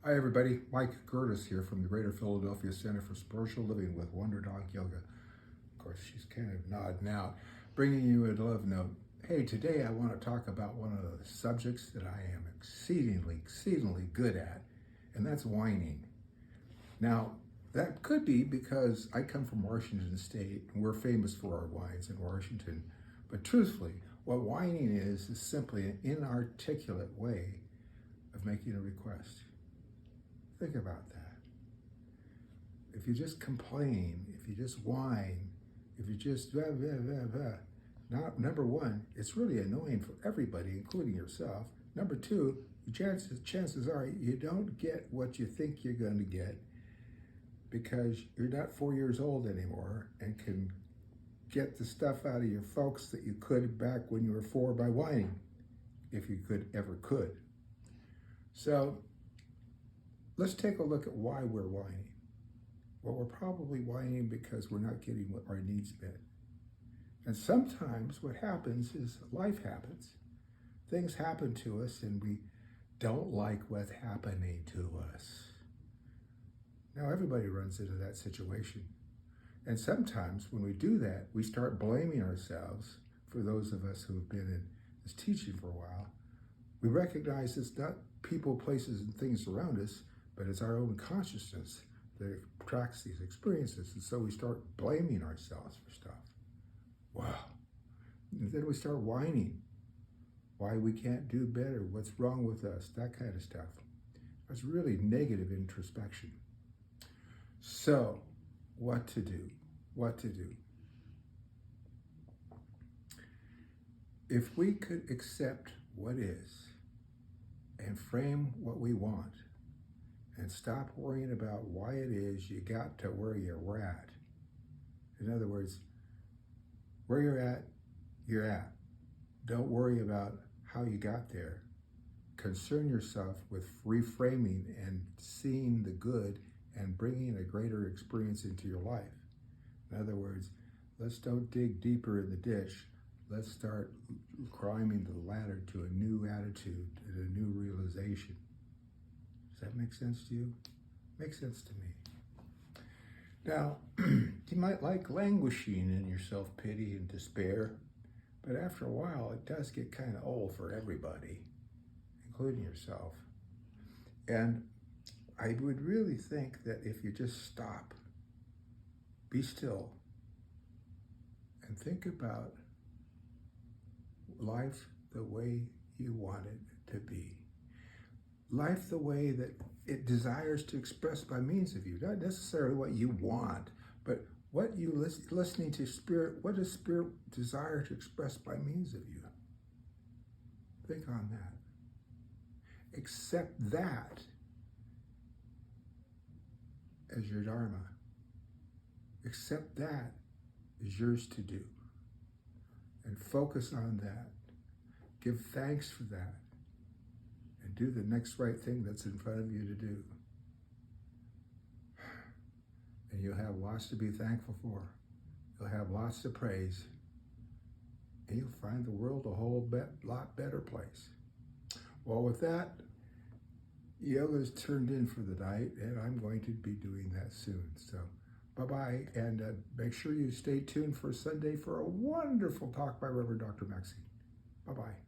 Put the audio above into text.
Hi everybody, Mike Gerdes here from the Greater Philadelphia Center for Spiritual Living with Wonder Dog Yoga. Of course, she's kind of nodding out, bringing you a love note. Hey, today I want to talk about one of the subjects that I am exceedingly good at, and that's whining. Now, that could be because I come from Washington State, and we're famous for our whines in Washington. But truthfully, what whining is simply an inarticulate way of making a request. Think about that. If you just complain, if you just whine, if you just blah, blah, blah, blah. Now, number one, it's really annoying for everybody, including yourself. Number two, chances are you don't get what you think you're going to get because you're not 4 years old anymore and can get the stuff out of your folks that you could back when you were 4 by whining, if you could. So, let's take a look at why we're whining. Well, we're probably whining because we're not getting what our needs met. And sometimes what happens is life happens. Things happen to us and we don't like what's happening to us. Now, everybody runs into that situation. And sometimes when we do that, we start blaming ourselves. For those of us who have been in this teaching for a while, we recognize it's not people, places, and things around us, but it's our own consciousness that attracts these experiences. And so we start blaming ourselves for stuff. Wow. And then we start whining. Why we can't do better, what's wrong with us, that kind of stuff. That's really negative introspection. So, what to do? What to do? If we could accept what is and frame what we want, and stop worrying about why it is you got to where you're at. In other words, where you're at, you're at. Don't worry about how you got there. Concern yourself with reframing and seeing the good and bringing a greater experience into your life. In other words, let's don't dig deeper in the ditch. Let's start climbing the ladder to a new attitude and a new realization. Does that make sense to you? Makes sense to me. Now, you might like languishing in your self-pity and despair, but after a while, it does get kind of old for everybody, including yourself. And I would really think that if you just stop, be still, and think about life the way you want it to be. Life the way that it desires to express by means of you, not necessarily what you want, but what you listening to Spirit, what does Spirit desire to express by means of you? Think on that. Accept that as your Dharma. Accept that as yours to do. And focus on that. Give thanks for that. And do the next right thing that's in front of you to do. And you'll have lots to be thankful for. You'll have lots to praise. And you'll find the world a whole lot better place. Well, with that, yoga's turned in for the night, and I'm going to be doing that soon. So, bye-bye, and make sure you stay tuned for Sunday for a wonderful talk by Reverend Dr. Maxine. Bye-bye.